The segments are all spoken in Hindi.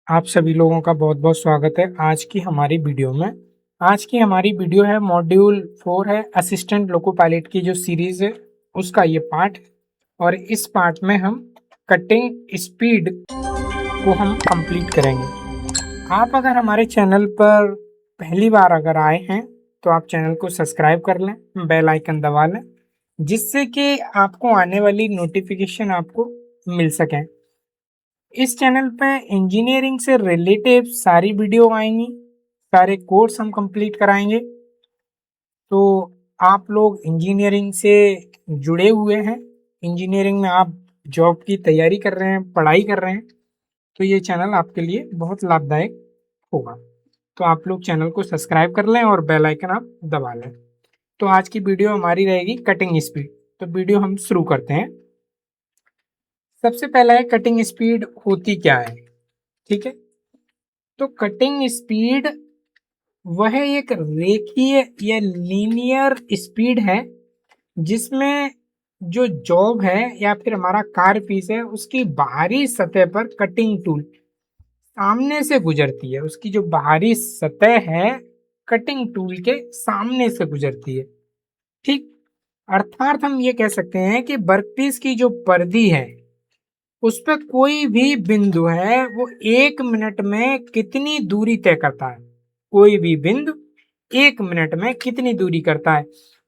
आप सभी लोगों का बहुत बहुत स्वागत है आज की हमारी वीडियो में। आज की हमारी वीडियो है मॉड्यूल 4 है असिस्टेंट लोको पायलट की जो सीरीज है उसका ये पार्ट है। और इस पार्ट में हम कटिंग स्पीड को हम कंप्लीट करेंगे। आप अगर हमारे चैनल पर पहली बार अगर आए हैं तो आप चैनल को सब्सक्राइब कर लें, बेल आइकन दबा लें, जिससे कि आपको आने वाली नोटिफिकेशन आपको मिल सकें। इस चैनल पे इंजीनियरिंग से रिलेटेड सारी वीडियो आएंगी, सारे कोर्स हम कंप्लीट कराएंगे। तो आप लोग इंजीनियरिंग से जुड़े हुए हैं, इंजीनियरिंग में आप जॉब की तैयारी कर रहे हैं, पढ़ाई कर रहे हैं, तो ये चैनल आपके लिए बहुत लाभदायक होगा। तो आप लोग चैनल को सब्सक्राइब कर लें और बेल आइकन आप दबा लें। तो आज की वीडियो हमारी रहेगी कटिंग स्पीड। तो वीडियो हम शुरू करते हैं। सबसे पहला है कटिंग स्पीड होती क्या है। ठीक है, तो कटिंग स्पीड वह एक रेखीय या लीनियर स्पीड है जिसमें जो जॉब है या फिर हमारा कार पीस है उसकी बाहरी सतह पर कटिंग टूल सामने से गुजरती है। उसकी जो बाहरी सतह है कटिंग टूल के सामने से गुजरती है। ठीक, अर्थात हम ये कह सकते हैं कि वर्कपीस की जो परिधि है उस पर कोई भी बिंदु है वो 1 मिनट में कितनी दूरी तय करता है। कोई भी बिंदु 1 मिनट में कितनी दूरी करता है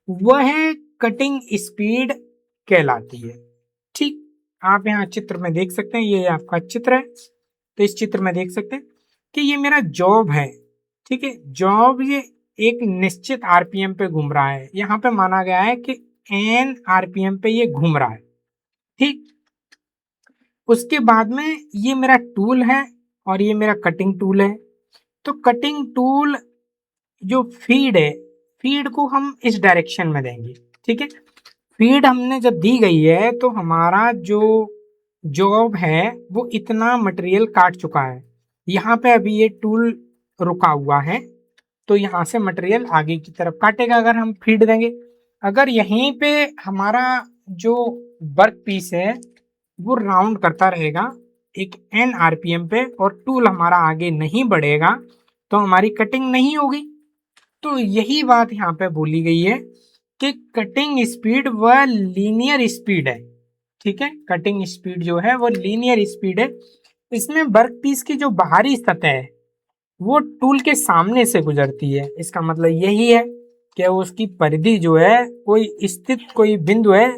वह कटिंग स्पीड कहलाती है। ठीक, आप यहाँ चित्र में देख सकते हैं, ये आपका चित्र है। तो इस चित्र में देख सकते हैं कि ये मेरा जॉब है। ठीक है, जॉब ये एक निश्चित आरपीएम पे घूम रहा है। यहाँ पे माना गया है कि एन आरपीएम पे ये घूम रहा है। ठीक, उसके बाद में ये मेरा टूल है और ये मेरा कटिंग टूल है। तो कटिंग टूल जो फीड है, फीड को हम इस डायरेक्शन में देंगे। ठीक है, फीड हमने जब दी गई है तो हमारा जो जॉब है वो इतना मटेरियल काट चुका है। यहाँ पे अभी ये टूल रुका हुआ है तो यहाँ से मटेरियल आगे की तरफ काटेगा अगर हम फीड देंगे। अगर यहीं पे हमारा जो वर्क पीस है वो राउंड करता रहेगा एक एन आरपीएम पे और टूल हमारा आगे नहीं बढ़ेगा तो हमारी कटिंग नहीं होगी। तो यही बात यहाँ पे बोली गई है कि कटिंग स्पीड वह लीनियर स्पीड है। ठीक है, कटिंग स्पीड जो है वो लीनियर स्पीड है। इसमें वर्क पीस की जो बाहरी सतह है वो टूल के सामने से गुजरती है। इसका मतलब यही है कि उसकी परिधि जो है कोई स्थित कोई बिंदु है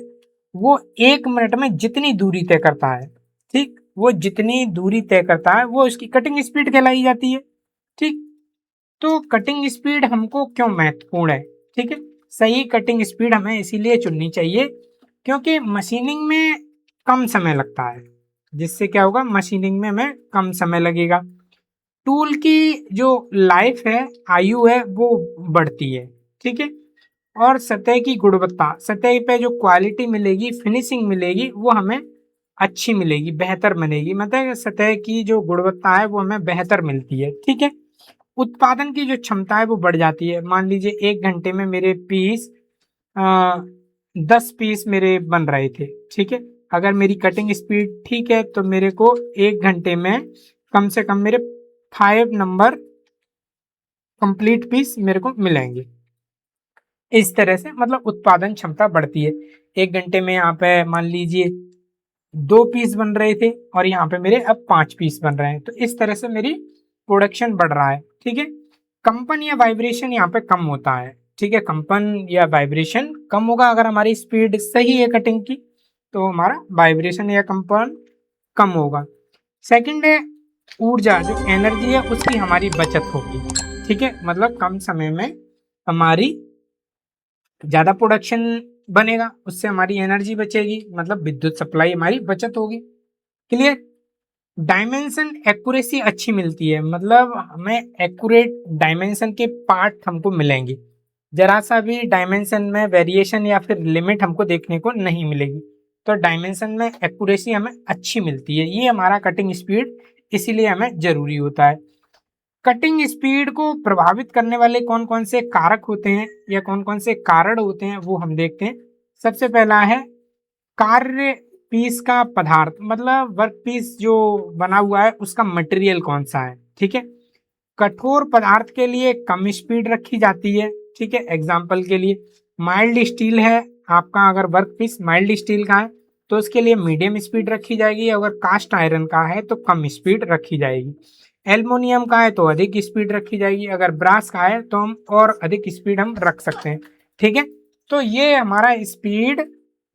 वो 1 मिनट में जितनी दूरी तय करता है, ठीक, वो जितनी दूरी तय करता है वो उसकी कटिंग स्पीड कहलाई जाती है। ठीक, तो कटिंग स्पीड हमको क्यों महत्वपूर्ण है। ठीक है, सही कटिंग स्पीड हमें इसीलिए चुननी चाहिए क्योंकि मशीनिंग में कम समय लगता है। जिससे क्या होगा, मशीनिंग में हमें कम समय लगेगा। टूल की जो लाइफ है, आयु है, वो बढ़ती है। ठीक है, और सतह की गुणवत्ता, सतह पे जो क्वालिटी मिलेगी, फिनिशिंग मिलेगी वो हमें अच्छी मिलेगी, बेहतर बनेगी। मतलब सतह की जो गुणवत्ता है वो हमें बेहतर मिलती है। ठीक है, उत्पादन की जो क्षमता है वो बढ़ जाती है। मान लीजिए 1 घंटे में मेरे पीस 10 पीस मेरे बन रहे थे। ठीक है, अगर मेरी कटिंग स्पीड ठीक है तो मेरे को 1 घंटे में कम से कम मेरे 5 नंबर कंप्लीट पीस मेरे को मिलेंगे। इस तरह से मतलब उत्पादन क्षमता बढ़ती है। 1 घंटे में यहाँ पे मान लीजिए 2 पीस बन रहे थे और यहाँ पे मेरे अब 5 पीस बन रहे हैं। तो इस तरह से मेरी प्रोडक्शन बढ़ रहा है। ठीक है, कंपन या वाइब्रेशन यहाँ पे कम होता है। ठीक है, कंपन या वाइब्रेशन कम होगा अगर हमारी स्पीड सही है कटिंग की, तो हमारा वाइब्रेशन या कंपन कम होगा। सेकंड है ऊर्जा, जो एनर्जी है उसकी हमारी बचत होगी। ठीक है, मतलब कम समय में हमारी ज्यादा प्रोडक्शन बनेगा, उससे हमारी एनर्जी बचेगी, मतलब विद्युत सप्लाई हमारी बचत होगी। क्लियर। डायमेंशन एक्यूरेसी अच्छी मिलती है, मतलब हमें एक्यूरेट डायमेंशन के पार्ट हमको मिलेंगे। जरा सा भी डायमेंशन में वेरिएशन या फिर लिमिट हमको देखने को नहीं मिलेगी। तो डायमेंशन में एक्यूरेसी हमें अच्छी मिलती है। ये हमारा कटिंग स्पीड इसीलिए हमें जरूरी होता है। कटिंग स्पीड को प्रभावित करने वाले कौन कौन से कारक होते हैं या कौन कौन से कारण होते हैं वो हम देखते हैं। सबसे पहला है कार्य पीस का पदार्थ मतलब वर्क पीस जो बना हुआ है उसका मटेरियल कौन सा है। ठीक है, कठोर पदार्थ के लिए कम स्पीड रखी जाती है। ठीक है, एग्जाम्पल के लिए माइल्ड स्टील है आपका, अगर वर्क पीस माइल्ड स्टील का है तो उसके लिए मीडियम स्पीड रखी जाएगी, अगर कास्ट आयरन का है तो कम स्पीड रखी जाएगी। एल्युमिनियम का है तो अधिक स्पीड रखी जाएगी, अगर ब्रास का है तो हम और अधिक स्पीड हम रख सकते हैं। ठीक है, तो ये हमारा स्पीड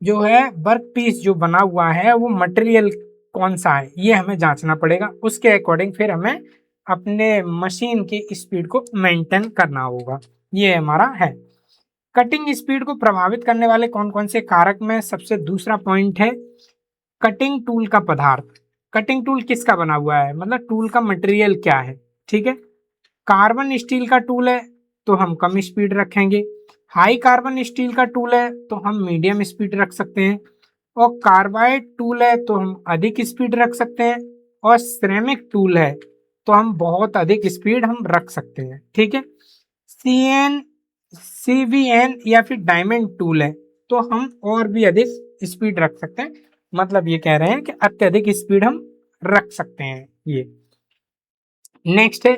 जो है वर्क पीस जो बना हुआ है वो मटेरियल कौन सा है ये हमें जांचना पड़ेगा, उसके अकॉर्डिंग फिर हमें अपने मशीन की स्पीड को मेंटेन करना होगा। ये हमारा है। कटिंग स्पीड को प्रभावित करने वाले कौन कौन से कारक में सबसे दूसरा पॉइंट है कटिंग टूल का पदार्थ। कटिंग टूल किसका बना हुआ है, मतलब टूल का मटेरियल क्या है। ठीक है, कार्बन स्टील का टूल है तो हम कम स्पीड रखेंगे, हाई कार्बन स्टील का टूल है तो हम मीडियम स्पीड रख सकते हैं, और कार्बाइड टूल है तो हम अधिक स्पीड रख सकते हैं, और सिरेमिक टूल है तो हम बहुत अधिक स्पीड हम रख सकते हैं। ठीक है, CN CVN या फिर डायमंड टूल है तो हम और भी अधिक स्पीड रख सकते हैं, मतलब ये कह रहे हैं कि अत्यधिक स्पीड हम रख सकते हैं। ये नेक्स्ट है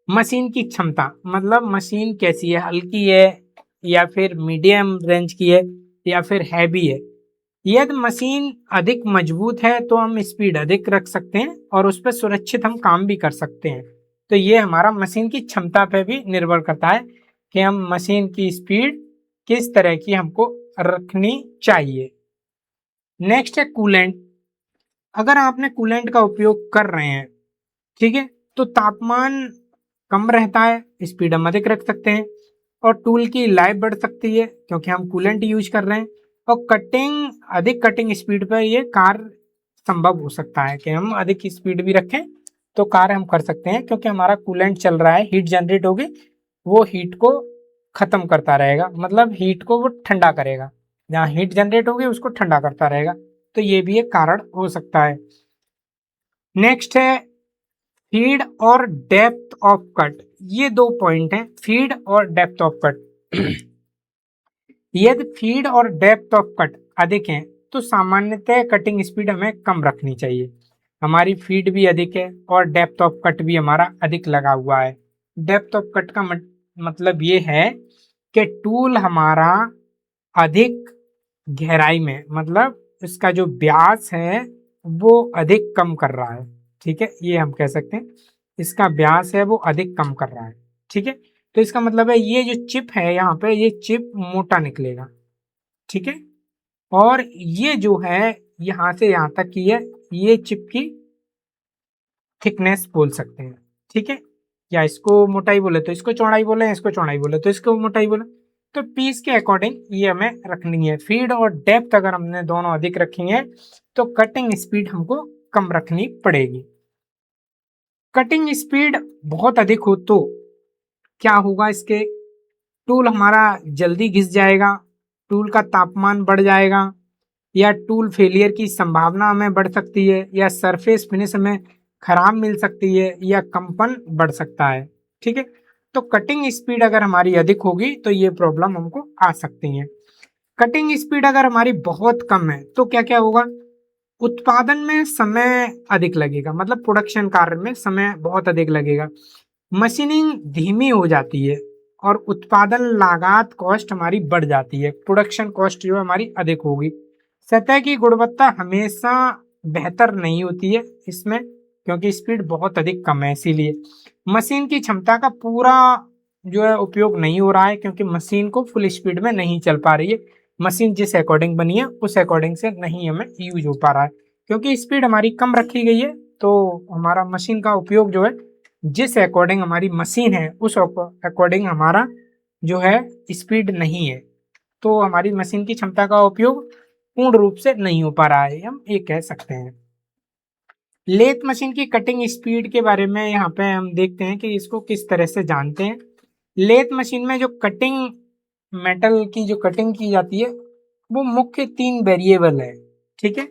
मशीन की क्षमता, मतलब मशीन कैसी है, हल्की है या फिर मीडियम रेंज की है या फिर हैवी है। यदि मशीन अधिक मजबूत है तो हम स्पीड अधिक रख सकते हैं और उस पर सुरक्षित हम काम भी कर सकते हैं। तो ये हमारा मशीन की क्षमता पे भी निर्भर करता है कि हम मशीन की स्पीड किस तरह की हमको रखनी चाहिए। नेक्स्ट है कूलेंट। अगर आपने कूलेंट का उपयोग कर रहे हैं, ठीक है, तो तापमान कम रहता है, स्पीड हम अधिक रख सकते हैं, और टूल की लाइफ बढ़ सकती है क्योंकि हम कूलेंट यूज कर रहे हैं, और अधिक कटिंग स्पीड पर ये कार्य संभव हो सकता है कि हम अधिक स्पीड भी रखें तो कार्य हम कर सकते हैं, क्योंकि हमारा कूलेंट चल रहा है, हीट जनरेट होगी, वो हीट को खत्म करता रहेगा, मतलब हीट को वो ठंडा करेगा, जहाँ हीट जनरेट होगी उसको ठंडा करता रहेगा। तो ये भी एक कारण हो सकता है। नेक्स्ट है फीड और डेप्थ ऑफ कट। ये दो पॉइंट हैं, फीड और डेप्थ ऑफ कट। यदि फीड और डेप्थ ऑफ कट अधिक हैं तो सामान्यतः कटिंग स्पीड हमें कम रखनी चाहिए। हमारी फीड भी अधिक है और डेप्थ ऑफ कट भी हमारा अधिक लगा हुआ है। डेप्थ ऑफ कट का मतलब ये है कि टूल हमारा अधिक गहराई में, मतलब इसका जो व्यास है वो अधिक कम कर रहा है। ठीक है, ये हम कह सकते हैं इसका व्यास है वो अधिक कम कर रहा है। ठीक है, तो इसका मतलब है ये जो चिप है यहाँ पे, ये चिप मोटा निकलेगा। ठीक है, और ये जो है यहाँ से यहाँ तक की है, ये चिप की थिकनेस बोल सकते हैं। ठीक है, या इसको मोटाई बोले तो इसको चौड़ाई बोले, इसको चौड़ाई बोले तो इसको मोटाई बोले। तो पीस के अकॉर्डिंग ये हमें रखनी है। फीड और डेप्थ अगर हमने दोनों अधिक रखी है तो कटिंग स्पीड हमको कम रखनी पड़ेगी। कटिंग स्पीड बहुत अधिक हो तो क्या होगा, इसके टूल हमारा जल्दी घिस जाएगा, टूल का तापमान बढ़ जाएगा, या टूल फेलियर की संभावना हमें बढ़ सकती है, या सरफेस फिनिश हमें खराब मिल सकती है, या कंपन बढ़ सकता है। ठीक है, तो कटिंग स्पीड अगर हमारी अधिक होगी तो ये प्रॉब्लम हमको आ सकती है। कटिंग स्पीड अगर हमारी बहुत कम है तो क्या क्या होगा, उत्पादन में समय अधिक लगेगा, मतलब प्रोडक्शन कार्य में समय बहुत अधिक लगेगा, मशीनिंग धीमी हो जाती है, और उत्पादन लागत कॉस्ट हमारी बढ़ जाती है, प्रोडक्शन कॉस्ट जो हमारी अधिक होगी। सतह की गुणवत्ता हमेशा बेहतर नहीं होती है इसमें, क्योंकि स्पीड बहुत अधिक कम है, इसीलिए मशीन की क्षमता का पूरा जो है उपयोग नहीं हो रहा है, क्योंकि मशीन को फुल स्पीड में नहीं चल पा रही है। मशीन जिस अकॉर्डिंग बनी है उस अकॉर्डिंग से नहीं हमें यूज हो पा रहा है, क्योंकि स्पीड हमारी कम रखी गई है। तो हमारा मशीन का उपयोग जो है जिस अकॉर्डिंग हमारी मशीन है उस अकॉर्डिंग हमारा जो है स्पीड नहीं है, तो हमारी मशीन की क्षमता का उपयोग पूर्ण रूप से नहीं हो पा रहा है, हम ये कह सकते हैं। लेथ मशीन की कटिंग स्पीड के बारे में यहाँ पे हम देखते हैं कि इसको किस तरह से जानते हैं। लेथ मशीन में जो कटिंग मेटल की जो कटिंग की जाती है वो मुख्य 3 वेरिएबल है। ठीक है,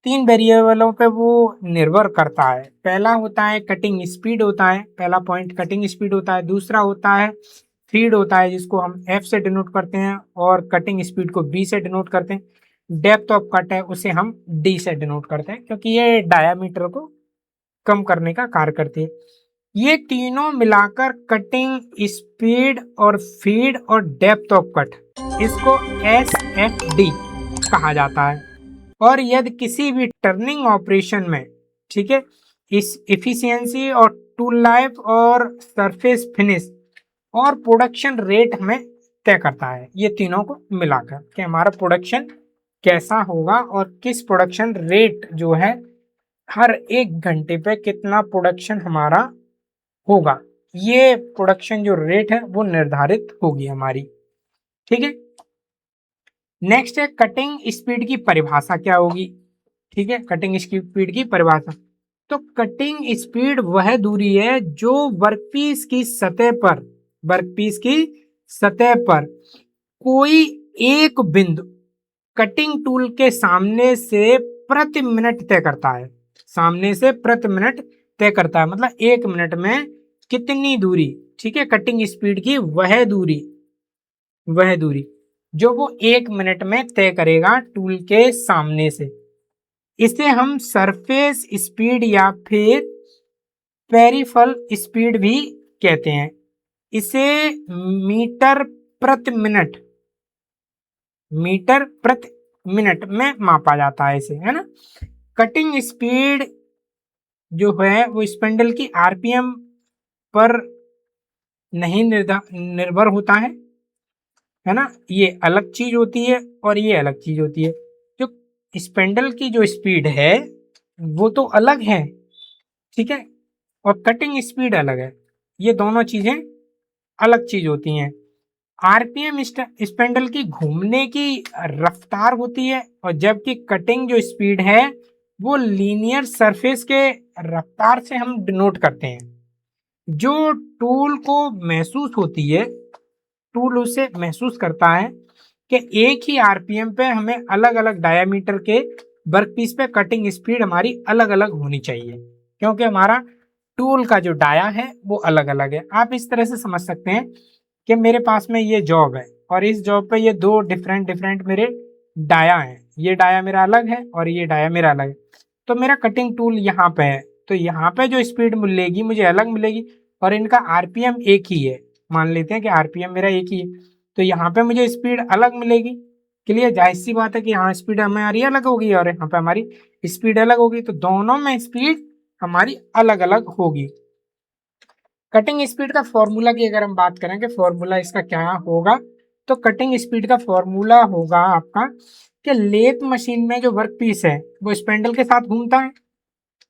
3 वेरिएबलों पे वो निर्भर करता है। पहला होता है कटिंग स्पीड होता है, पहला पॉइंट कटिंग स्पीड होता है। दूसरा होता है फीड होता है जिसको हम F से डिनोट करते हैं, और कटिंग स्पीड को B से डिनोट करते हैं। डेप्थ ऑफ कट है उसे हम डी से डिनोट करते हैं, क्योंकि ये डायामीटर को कम करने का कार्य करती है। ये तीनों मिलाकर कटिंग स्पीड और फीड और डेप्थ ऑफ कट, इसको SFD कहा जाता है। और यदि किसी भी टर्निंग ऑपरेशन में, ठीक है, इस इफिशियंसी और टूल लाइफ और सरफेस फिनिश और प्रोडक्शन रेट हमें तय करता है, ये तीनों को मिलाकर कि हमारा प्रोडक्शन कैसा होगा और किस प्रोडक्शन रेट जो है हर 1 घंटे पे कितना प्रोडक्शन हमारा होगा, ये प्रोडक्शन जो रेट है वो निर्धारित होगी हमारी। ठीक है, नेक्स्ट है कटिंग स्पीड की परिभाषा क्या होगी। ठीक है, कटिंग स्पीड की परिभाषा, तो कटिंग स्पीड वह दूरी है जो वर्कपीस की सतह पर, वर्कपीस की सतह पर कोई एक बिंदु कटिंग टूल के सामने से प्रति मिनट तय करता है, सामने से प्रति मिनट तय करता है, मतलब 1 मिनट में कितनी दूरी, ठीक है, कटिंग स्पीड की वह दूरी जो वो 1 मिनट में तय करेगा टूल के सामने से, इसे हम सरफेस स्पीड या फिर पेरिफल स्पीड भी कहते हैं। इसे मीटर प्रति मिनट, मीटर प्रति मिनट में मापा जाता है इसे, है ना। कटिंग स्पीड जो है वो स्पिंडल की आरपीएम पर नहीं निर्भर होता है ना, ये अलग चीज होती है और ये अलग चीज होती है। जो स्पिंडल की जो स्पीड है वो तो अलग है, ठीक है, और कटिंग स्पीड अलग है, ये दोनों चीजें अलग चीज होती हैं। आरपीएम स्पिंडल की घूमने की रफ्तार होती है, और जबकि कटिंग जो स्पीड है वो लीनियर सरफेस के रफ्तार से हम डिनोट करते हैं। जो टूल को महसूस होती है, टूल उसे महसूस करता है कि एक ही आरपीएम पे हमें अलग अलग डायामीटर के वर्कपीस पे कटिंग स्पीड हमारी अलग अलग होनी चाहिए, क्योंकि हमारा टूल का जो डाया है वो अलग अलग है। आप इस तरह से समझ सकते हैं कि मेरे पास में ये जॉब है और इस जॉब पे ये दो डिफरेंट डिफरेंट मेरे डाया हैं, ये डाया मेरा अलग है और ये डाया मेरा अलग है। तो मेरा कटिंग टूल यहाँ पे है, तो यहाँ पे जो स्पीड मिलेगी मुझे अलग मिलेगी, और इनका आरपीएम एक ही है, मान लेते हैं कि आरपीएम मेरा एक ही है, तो यहाँ पे मुझे स्पीड अलग मिलेगी। क्लियर, जाहिर सी बात है कि यहाँ स्पीड हमारी अलग होगी और यहाँ पे हमारी स्पीड अलग होगी, तो दोनों में स्पीड हमारी अलग अलग होगी। कटिंग स्पीड का फॉर्मूला की अगर हम बात करें कि फॉर्मूला इसका क्या होगा, तो कटिंग स्पीड का फॉर्मूला होगा आपका कि लेथ मशीन में जो वर्क पीस है वो स्पेंडल के साथ घूमता है,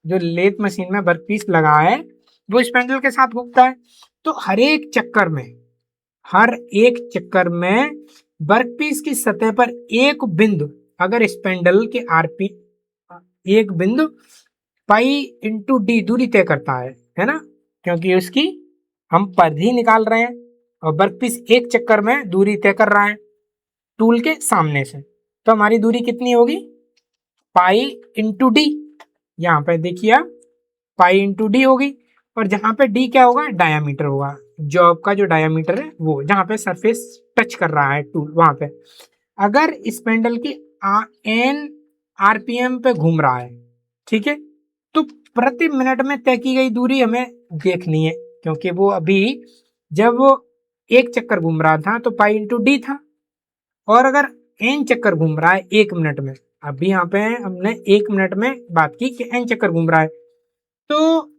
जो लेथ मशीन में वर्क पीस लगा है वो स्पेंडल के साथ घूमता है, तो हर एक चक्कर में वर्कपीस की सतह पर एक बिंदु, अगर स्पेंडल के आरपी एक बिंदु पाई इंटू डी दूरी तय करता है ना, क्योंकि उसकी हम परिधि निकाल रहे हैं और वर्कपीस एक चक्कर में दूरी तय कर रहा है टूल के सामने से, तो हमारी दूरी कितनी होगी, पाई इंटू डी, यहाँ पे देखिए आप पाई इंटू डी होगी, और जहां पे डी क्या होगा, डायामीटर होगा, जॉब का जो डायामीटर है वो जहां पे सरफेस टच कर रहा है टूल वहां पे। अगर स्पेंडल की एन आरपीएम पे घूम रहा है, ठीक है, तो प्रति मिनट में तय की गई दूरी हमें देखनी है, क्योंकि वो अभी जब वो एक चक्कर घूम रहा था तो पाई इंटू डी था, और अगर एन चक्कर घूम रहा है 1 मिनट में, अभी यहाँ पे हमने 1 मिनट में बात की कि एन चक्कर घूम रहा है, तो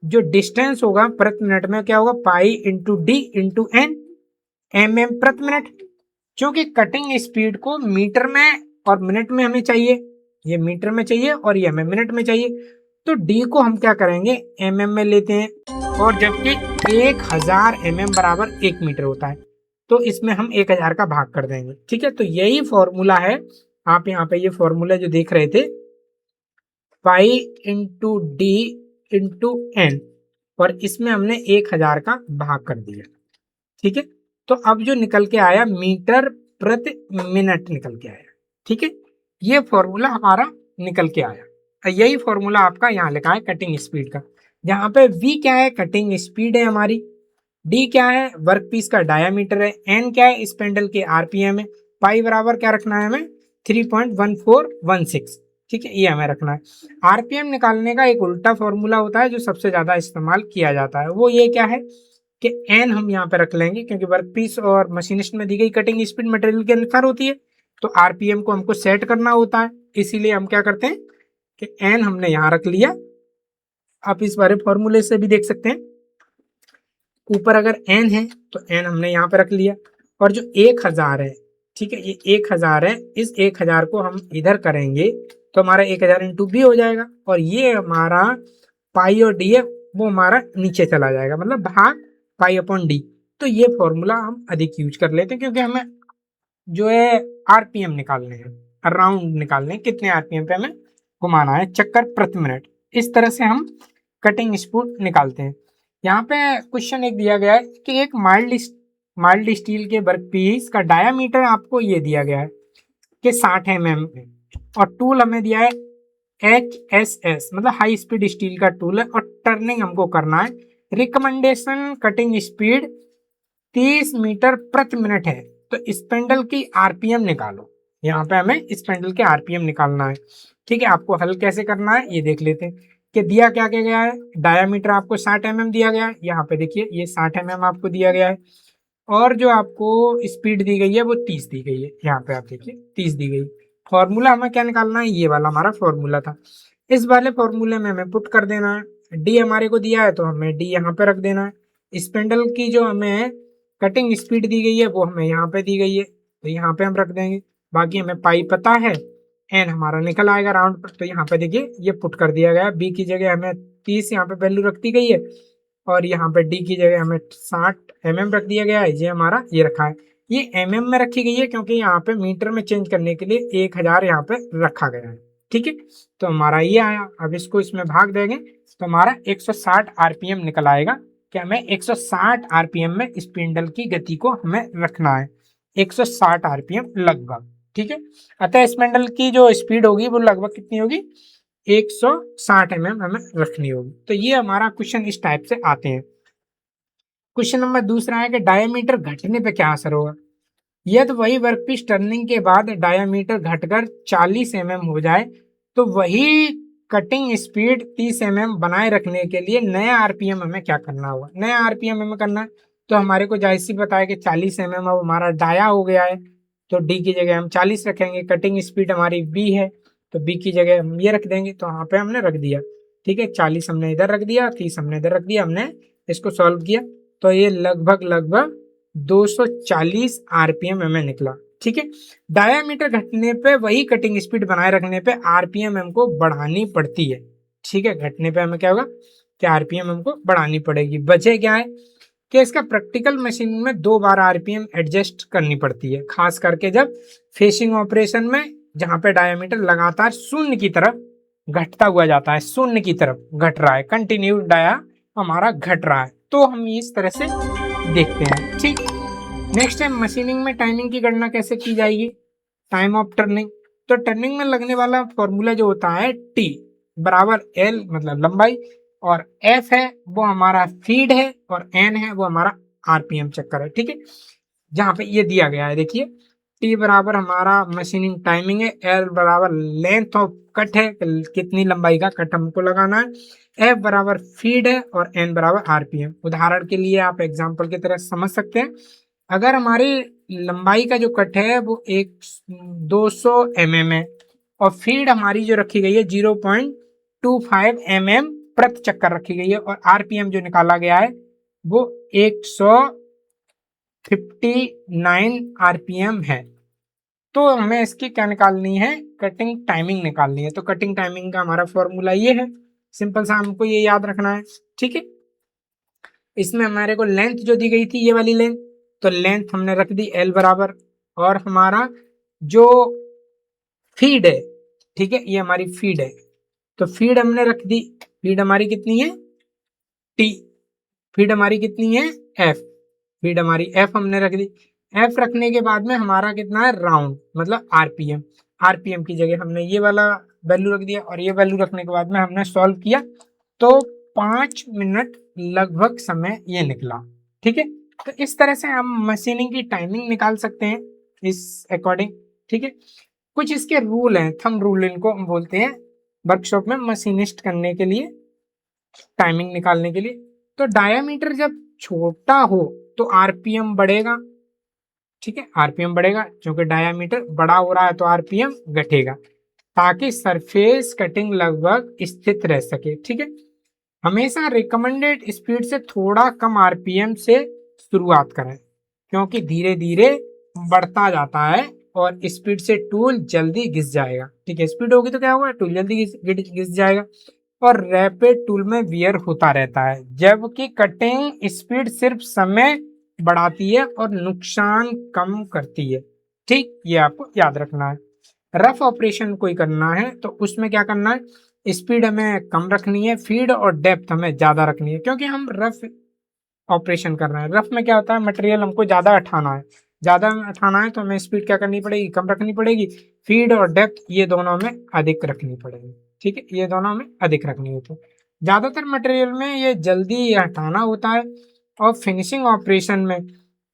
जो डिस्टेंस होगा प्रति मिनट में क्या होगा, pi into D into N, M प्रति मिनट। क्योंकि कटिंग स्पीड को मीटर में और मिनट में हमें चाहिए, ये मीटर में चाहिए और ये हमें मिनट में चाहिए, तो डी को हम क्या करेंगे, एम में लेते हैं, और जबकि 1000 mm बराबर 1 मीटर होता है, तो इसमें हम 1000 का भाग कर देंगे। ठीक है, तो यही फॉर्मूला है, आप यहाँ पे ये फॉर्मूला जो देख रहे थे, pi into D into N, और इसमें हमने 1000 का भाग कर दिया। ठीक है, तो अब जो निकल के आया मीटर प्रति मिनट निकल के आया। ठीक है, ये फॉर्मूला हमारा निकल के आया, यही फॉर्मूला आपका यहाँ लिखा है कटिंग स्पीड का, जहाँ पे v क्या है, कटिंग स्पीड है हमारी, d क्या है, वर्कपीस का डायामीटर है, n क्या है, स्पेंडल के आरपीएम है, पाई बराबर क्या रखना है हमें, 3.1416। ठीक है, ये हमें रखना है। आरपीएम निकालने का एक उल्टा फॉर्मूला होता है जो सबसे ज्यादा इस्तेमाल किया जाता है, वो ये क्या है कि एन हम यहाँ पे रख लेंगे, क्योंकि वर्क पीस और मशीनिस्ट में दी गई कटिंग स्पीड मटेरियल के अनुसार होती है, तो आरपीएम को हमको सेट करना होता है। इसीलिए हम क्या करते हैं कि एन हमने यहाँ रख लिया। आप इस बारे फॉर्मूले से भी देख सकते हैं, ऊपर अगर एन है तो एन हमने यहाँ पे रख लिया, और जो 1000 है, ठीक है, ये 1000 है, इस 1000 को हम इधर करेंगे तो हमारा 1000 इंटू बी हो जाएगा, और ये हमारा पाई और डी है वो हमारा नीचे चला जाएगा, मतलब भाग पाई अपॉन डी। तो ये फॉर्मूला हम अधिक यूज कर लेते हैं, क्योंकि हमें जो है आरपीएम निकालने हैं, राउंड निकालने हैं, कितने आरपीएम पे हमें घुमाना है चक्कर प्रति मिनट। इस तरह से हम कटिंग स्पीड निकालते हैं। यहाँ पे क्वेश्चन एक दिया गया है कि एक माइल्ड स्टील के वर्कपीस का डायामीटर आपको ये दिया गया है कि 60 mm, और टूल हमें दिया है HSS, मतलब हाई स्पीड स्टील का टूल है, और टर्निंग हमको करना है। रिकमेंडेशन कटिंग स्पीड 30 मीटर प्रति मिनट है, तो स्पेंडल की आरपीएम निकालो। यहाँ पे हमें स्पेंडल के आरपीएम निकालना है। ठीक है, आपको हल कैसे करना है ये देख लेते हैं कि दिया क्या क्या गया है। डायामीटर आपको 60 mm दिया गया है, यहाँ पे देखिए ये 60 mm आपको दिया गया है, और जो आपको स्पीड दी गई है वो 30 दी गई है, यहाँ पे आप देखिए 30 दी गई। फॉर्मूला हमें क्या निकालना है, ये वाला हमारा फॉर्मूला था। इस वाले फॉर्मूले में हमें पुट कर देना है। डी हमारे को दिया है तो हमें डी यहाँ पे रख देना है। स्पेंडल की जो हमें कटिंग स्पीड दी गई है वो हमें यहाँ पे दी गई है, तो यहाँ पे हम रख देंगे। बाकी हमें पाई पता है, एन हमारा निकल आएगा राउंड पर, तो यहाँ पे देखिए ये पुट कर दिया गया। बी की जगह हमें 30 यहाँ पे वैल्यू रख दी गई है, और यहाँ पे डी की जगह हमें 60 mm रख दिया गया है। ये हमारा ये रखा है, ये mm में रखी गई है क्योंकि यहाँ पे मीटर में चेंज करने के लिए 1000 यहाँ पे रखा गया है। ठीक है, तो हमारा ये आया। अब इसको इसमें भाग देंगे तो हमारा 160 आरपीएम निकल आएगा कि हमें 160 आरपीएम में स्पिंडल की गति को हमें रखना है, 160 आरपीएम लगभग। ठीक है, अतः स्पिंडल की जो स्पीड होगी वो लगभग कितनी होगी, 160 mm हमें रखनी होगी। तो ये हमारा क्वेश्चन इस टाइप से आते हैं। क्वेश्चन नंबर दूसरा है कि डायमीटर घटने पे क्या असर होगा। यदि वही वर्कपीस टर्निंग के बाद डायमीटर घटकर 40 mm हो जाए तो वही कटिंग स्पीड 30 mm बनाए रखने के लिए नया आरपीएम हमें क्या करना होगा। नया आरपीएम हमें करना है तो हमारे को जाहिर सी पता है कि 40 mm अब हमारा डाया हो गया है, तो डी की जगह हम 40 रखेंगे। कटिंग स्पीड हमारी बी है तो बी की जगह हम ये रख देंगे, तो यहाँ पे हमने रख दिया। ठीक है, 40 हमने इधर रख दिया, 30 हमने इधर रख दिया। हमने इसको सॉल्व किया तो ये लगभग 240 आरपीएम हमें निकला। ठीक है, डायामीटर घटने पे वही कटिंग स्पीड बनाए रखने पे आरपीएम हमको बढ़ानी पड़ती है। ठीक है, घटने पे हमें क्या होगा कि आरपीएम हमको बढ़ानी पड़ेगी। वजह क्या है कि इसका प्रैक्टिकल मशीन में 2 बार आरपीएम एडजस्ट करनी पड़ती है, खास करके जब फेसिंग ऑपरेशन में, जहां पे डायामीटर लगातार शून्य की तरफ घटता हुआ जाता है, शून्य की तरफ घट रहा है, कंटिन्यू डाया हमारा घट रहा है, तो हम इस तरह से देखते हैं। ठीक, नेक्स्ट है मशीनिंग में टाइमिंग की गणना कैसे की जाएगी। टाइम ऑफ टर्निंग, तो टर्निंग में लगने वाला फॉर्मूला जो होता है टी बराबर एल मतलब लंबाई, और एफ है वो हमारा फीड है, और एन है वो हमारा आरपीएम चक्कर है। ठीक है, जहां पे ये दिया गया है देखिए, टी बराबर हमारा मशीनिंग टाइमिंग है, एल बराबर लेंथ ऑफ कट है, कितनी लंबाई का कट हमको लगाना है, एफ बराबर फीड है, और एन बराबर आरपीएम। उदाहरण के लिए आप एग्जांपल की तरह समझ सकते हैं, अगर हमारी लंबाई का जो कट है वो 200 mm है, और फीड हमारी जो रखी गई है 0.25 mm प्रति चक्कर रखी गई है, और आरपीएम जो निकाला गया है वो 159 आरपीएम है, तो हमें इसकी क्या निकालनी है, कटिंग टाइमिंग निकालनी है। तो कटिंग टाइमिंग का हमारा फॉर्मूला ये है, सिंपल सा हमको ये याद रखना है। ठीक है, इसमें हमारे को लेंथ जो दी गई थी ये वाली लेंथ, तो लेंथ हमने रख दी एल बराबर, और हमारा जो फीड है, ठीक है, ये हमारी फीड है, तो फीड हमने रख दी, फीड हमारी कितनी है टी, फीड हमारी कितनी है एफ, फीड हमारी एफ हमने रख दी। एफ रखने के बाद में हमारा कितना है राउंड मतलब आरपीएम, आरपीएम की जगह हमने ये वाला वैल्यू रख दिया, और ये वैल्यू रखने के बाद में हमने सॉल्व किया तो 5 मिनट लगभग समय ये निकला। ठीक है, तो इस तरह से हम मशीनिंग की टाइमिंग निकाल सकते हैं इस अकॉर्डिंग। ठीक है, कुछ इसके रूल हैं, थंब रूल इनको हम बोलते हैं वर्कशॉप में मशीनिस्ट करने के लिए, टाइमिंग निकालने के लिए। तो डायामीटर जब छोटा हो तो आरपीएम बढ़ेगा, ठीक है, आरपीएम बढ़ेगा, क्योंकि डायामीटर बड़ा हो रहा है तो आरपीएम घटेगा, ताकि सरफेस कटिंग लगभग स्थिर रह सके, ठीक है। हमेशा रिकमेंडेड स्पीड से थोड़ा कम आरपीएम से शुरुआत करें, क्योंकि धीरे धीरे बढ़ता जाता है और स्पीड से टूल जल्दी घिस जाएगा, ठीक है। स्पीड होगी तो क्या होगा, टूल जल्दी घिस जाएगा, और रैपिड टूल में वियर होता रहता है, जबकि कटिंग स्पीड सिर्फ समय बढ़ाती है और नुकसान कम करती है, ठीक, ये आपको याद रखना है। रफ ऑपरेशन कोई करना है तो उसमें क्या करना है, स्पीड हमें कम रखनी है, फीड और डेप्थ हमें ज्यादा रखनी है, क्योंकि हम रफ ऑपरेशन कर रहे हैं। रफ में क्या होता है, मटेरियल हमको ज्यादा उठाना है, ज्यादा उठाना है तो हमें स्पीड क्या करनी पड़ेगी, कम रखनी पड़ेगी। फीड और डेप्थ ये दोनों में अधिक रखनी पड़ेगी, ठीक है, ये दोनों में अधिक रखनी होती है। ज्यादातर मटेरियल में ये जल्दी हटाना होता है, और फिनिशिंग ऑपरेशन में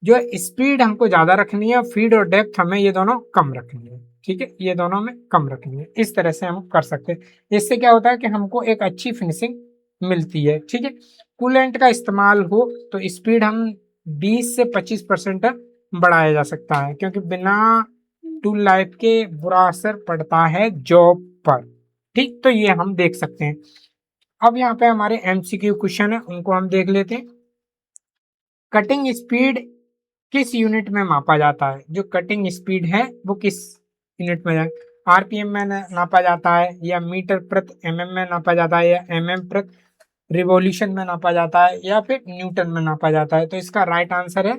जो स्पीड हमको ज्यादा रखनी है, फीड और डेप्थ हमें ये दोनों कम रखनी है, ठीक है, ये दोनों में कम रखनी है। इस तरह से हम कर सकते हैं। इससे क्या होता है कि हमको एक अच्छी फिनिशिंग मिलती है, ठीक है। कूलेंट का इस्तेमाल हो तो स्पीड हम 20 से 25% बढ़ाया जा सकता है, क्योंकि बिना टूल लाइफ के बुरा असर पड़ता है जॉब पर, ठीक। तो ये हम देख सकते हैं। अब यहाँ पे हमारे एमसीक्यू क्वेश्चन है, उनको हम देख लेते हैं। कटिंग स्पीड किस यूनिट में मापा जाता है, जो कटिंग स्पीड है वो किस यूनिट में है, आरपीएम में नापा जाता है, या मीटर प्रति एमएम में नापा जाता है, या एमएम प्रति रिवॉल्यूशन में नापा जाता है, या फिर न्यूटन में नापा जाता है। तो इसका राइट आंसर है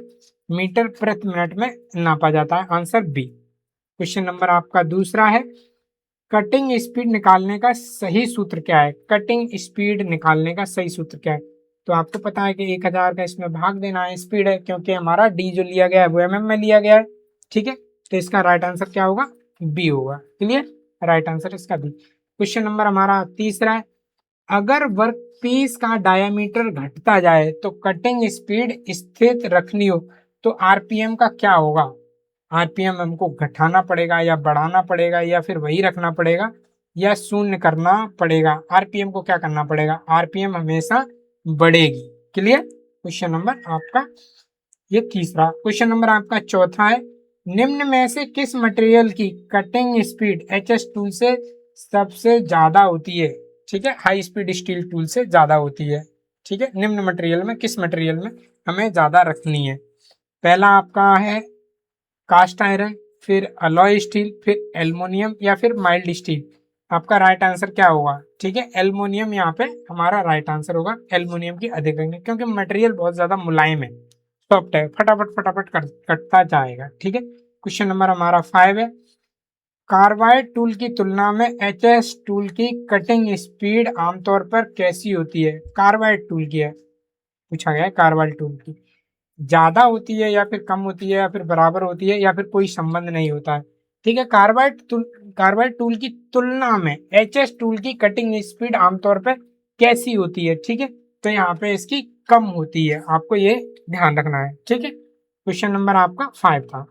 मीटर प्रति मिनट में नापा जाता है, आंसर बी। क्वेश्चन नंबर आपका दूसरा है, कटिंग स्पीड निकालने का सही सूत्र क्या है, कटिंग स्पीड निकालने का सही सूत्र क्या है। तो आपको पता है कि 1000 का इसमें भाग देना है, स्पीड है, क्योंकि हमारा डी जो लिया गया है वो एमएम में लिया गया है, ठीक है। तो इसका राइट आंसर क्या होगा, बी होगा, क्लियर, राइट आंसर इसका बी। क्वेश्चन नंबर हमारा तीसरा है, अगर वर्क पीस का डायामीटर घटता जाए तो कटिंग स्पीड स्थिर रखनी हो तो आरपीएम का क्या होगा, आरपीएम हमको घटाना पड़ेगा या बढ़ाना पड़ेगा, या फिर वही रखना पड़ेगा, या शून्य करना पड़ेगा। आरपीएम को क्या करना पड़ेगा, आरपीएम हमेशा बढ़ेगी, क्लियर। क्वेश्चन नंबर आपका ये तीसरा। क्वेश्चन नंबर आपका चौथा है, निम्न में से किस मटेरियल की कटिंग स्पीड एचएस टूल से सबसे ज्यादा होती है, ठीक है, हाई स्पीड स्टील टूल से ज्यादा होती है, ठीक है। निम्न मटेरियल में किस मटेरियल में हमें ज्यादा रखनी है। पहला आपका है कास्ट आयरन, फिर अलॉय स्टील, फिर एल्युमिनियम, या फिर माइल्ड स्टील। आपका राइट आंसर क्या होगा, ठीक है, एल्युमिनियम यहाँ पे हमारा राइट आंसर होगा। एल्युमिनियम की अधिक रखनी, क्योंकि मटेरियल बहुत ज्यादा मुलायम है, सॉफ्ट है, फटाफट फटाफट कटता जाएगा, ठीक है। क्वेश्चन नंबर हमारा 5 है, कार्बाइड टूल की तुलना में एचएस टूल की कटिंग स्पीड आमतौर पर कैसी होती है। कार्बाइड टूल की है, पूछा गया है, कार्बाइड टूल की ज्यादा होती है, या फिर कम होती है, या फिर बराबर होती है, या फिर कोई संबंध नहीं होता है, ठीक है। कार्बाइड टूल की तुलना में एचएस टूल की कटिंग स्पीड आमतौर पर कैसी होती है, ठीक है। तो यहाँ पे इसकी कम होती है, आपको ये ध्यान रखना है, ठीक है। क्वेश्चन नंबर आपका 5 था।